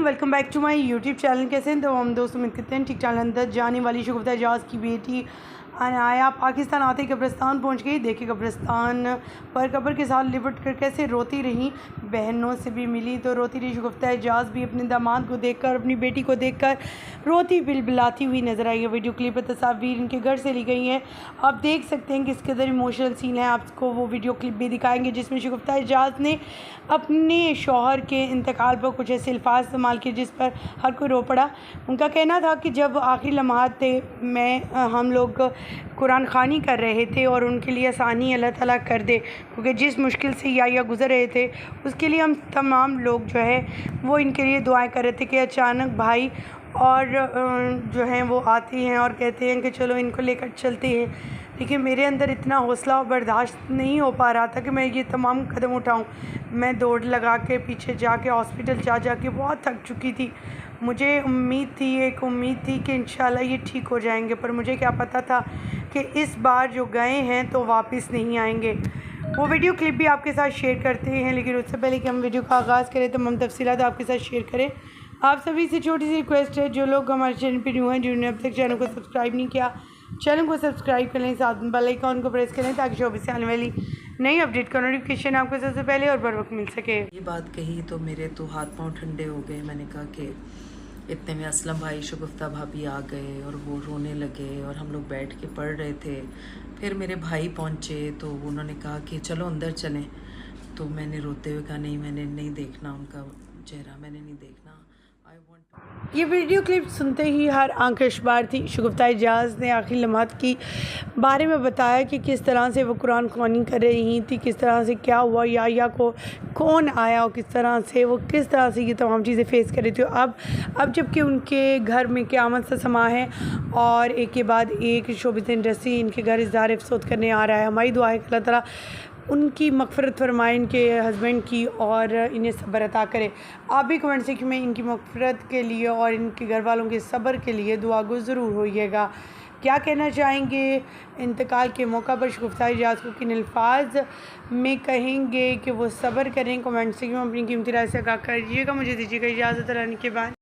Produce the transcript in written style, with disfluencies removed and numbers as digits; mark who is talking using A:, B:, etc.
A: Welcome back to my YouTube channel. कैसे हैं तो हम दोस्तों उम्मीद करते हैं ठीक ठाक। अंदर जाने वाली शगुफ्ता एजाज की बेटी अनाया पाकिस्तान आते ही कब्रिस्तान पहुंच गई। देखिए कब्रिस्तान पर कब्र के साथ लिपट कर कैसे रोती रही। बहनों से भी मिली तो रोती रही। शगुफ्ता एजाज भी अपने दामाद को देखकर, अपनी बेटी को देखकर रोती बिलबिलाती हुई नज़र आई है। वीडियो क्लिप पर तस्वीर इनके घर से ली गई हैं। आप देख सकते हैं किस कदर इमोशनल सीन है। आपको वो वीडियो क्लिप भी दिखाएंगे जिसमें शगुफ्ता एजाज ने अपने शौहर के इंतकाल पर कुछ ऐसे अल्फाज इस्तेमाल किए जिस पर हर कोई रो पड़ा। उनका कहना था कि जब आखिरी लम्हात थे हम लोग कुरान ख़वानी कर रहे थे और उनके लिए आसानी अल्लाह ताला कर दे, क्योंकि जिस मुश्किल से या गुज़र रहे थे उसके लिए हम तमाम लोग जो है वो इनके लिए दुआएं कर रहे थे कि अचानक भाई और जो हैं वो आते हैं और कहते हैं कि चलो इनको लेकर चलते हैं। देखिए मेरे अंदर इतना हौसला और बर्दाश्त नहीं हो पा रहा था कि मैं ये तमाम कदम उठाऊं। मैं दौड़ लगा के पीछे जाके हॉस्पिटल जा के बहुत थक चुकी थी। मुझे एक उम्मीद थी कि इंशाल्लाह ये ठीक हो जाएंगे, पर मुझे क्या पता था कि इस बार जो गए हैं तो वापस नहीं आएंगे। वो वीडियो क्लिप भी आपके साथ शेयर करते हैं, लेकिन उससे पहले कि हम वीडियो का आगाज़ करें तो हम तफसीलात आपके साथ शेयर करें। आप सभी से छोटी सी रिक्वेस्ट है, जो लोग हमारे चैनल पर न्यू हैं, जिन्होंने अब तक चैनल को सब्सक्राइब नहीं किया, चैनल को सब्सक्राइब कर लें, साथ में बेल आइकन को प्रेस करें ताकि शोबे से आने वाली नई अपडेट का नोटिफिकेशन आपको सबसे पहले और बर वक्त मिल सके।
B: ये बात कही तो मेरे तो हाथ पांव ठंडे हो गए। मैंने कहा कि इतने में असलम भाई शगुफ्ता भाभी आ गए और वो रोने लगे और हम लोग बैठ के पढ़ रहे थे। फिर मेरे भाई पहुंचे तो उन्होंने कहा कि चलो अंदर चलें। तो मैंने रोते हुए कहा नहीं, मैंने नहीं देखना उनका चेहरा, मैंने नहीं देखना।
A: ये वीडियो क्लिप सुनते ही हर आंख अशबार थी। शगुफ्ता एजाज ने आखिरी लम्हात की बारे में बताया कि किस तरह से वो कुरान ख़वानी कर रही थी, किस तरह से क्या हुआ, या को कौन आया और किस तरह से ये तमाम चीज़ें फेस कर रही थी। अब जबकि उनके घर में क़यामत सा समा है और एक के बाद एक शोबिज़ इंडस्ट्री इनके घर इज़हार अफ़सोस करने आ रहा है। हमारी दुआ है कि अल्लाह ताला उनकी मग़फ़िरत फरमाए, इनके हस्बैंड की, और इन्हें सब्र अता करे। आप भी कमेंट सेक्शन में इनकी मग़फ़िरत के लिए और इनके घर वालों के सब्र के लिए दुआ गो ज़रूर होइएगा। क्या कहना चाहेंगे इंतकाल के मौका पर शगुफ्ता एजाज को किन अल्फाज में कहेंगे कि वो सब्र करें? कमेंट सेक्शन में अपनी कीमती राय से आगाह करिएगा। मुझे दीजिएगा इजाज़त रहने के बाद।